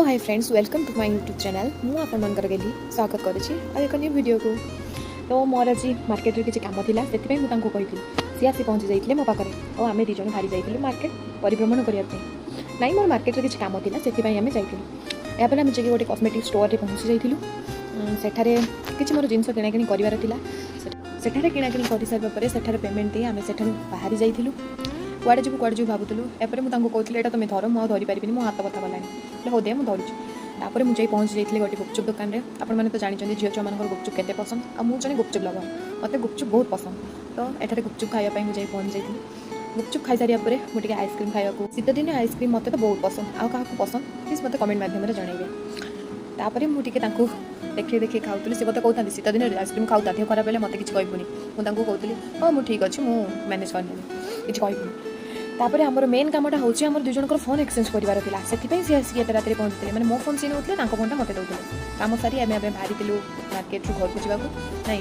Hi friends, welcome to my YouTube channel. मुझे आपंकर गली स्वागत करुँची एक न्यू वीडियो को। तो मोर आज मार्केट किसी काम था से कही सी आसी पहुँची जाते मो पाखे और आम दीज बाहरी जाइए मार्केट परिभ्रमण करने। ना मोर मार्केट किसी काम था से आम जाइए यापर आम जाकि गोटे कस्मेटिक स्टोर पहुँची जाइलु। सेठारे किसी मोर जिनस किणाकिणी करार सेठारे किणाकिणी कर सारा पर सेठारे पेमेंट दे आम से बाहरी जाइलु। कुआड़े जो भावुलु एपर मुझे कहती है तुम धर मुझे धरी पारि मो हाथ बता गलानी हो दे मुझे धरुची मुझे पहुँची जाइए गोटे गुपचुप दुकान में। आपने तो जानते झील छुआ मान गुपचुप के पसंद आ जन गुपचुप लवर मत गुपचुप बहुत पसंद। तो एठारे गुपचुप खायापी मुझे पहुँच जाइए। गुपचुप खाई सारा पर मुझे आइसक्रीम खाया शीत दिन आइसक्रीम मत तो बहुत पसंद आ क्या पसंद प्लीज मत कमेंट माध्यम जनइबे। तापर मुझे देखे देखे खाऊली सी मत कहते शीत दिन आइसक्रीम खाऊ देह खराब है मत कि कहबूनी मुझे कहती हाँ मुझे ठीक अच्छे मुझे मैनेज करनी किसी कहबूनी। तापर आमर मेन कामटा हूँ आम दुई जनकर फोन एक्सचेंज करार से सी एत रात पहुँचते मैंने मो फोन सी नौते फोन मत दौले कम सारी आम बाहरी मार्केट घर को जावाक ना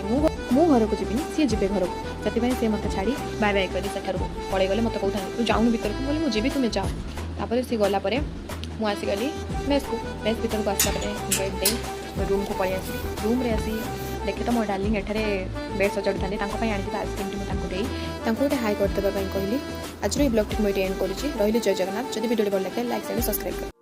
मु घर को जीविनी सी जी घर को से मत छाड़ी बाय बाय कर पड़े गले मत कहता तू जाऊन भर को बोली मुझे तुम्हें जाओ। तापर सी गलापर मुझे मेस को मेस भर को आसला बेड दे रूम को पलि आसी रूम रे आसी देखे तो मो डार्लिंग एठारे बेड सजाड़ी था आनी आइसक्रीम टी मुझे गोटे हाई करदेवाई कहली। आज ब्लॉग टी मुझे एंड करुँची रही जय जगन्नाथ। जब वीडियो भल लगे लाइक शेयर सब्सक्राइब कर।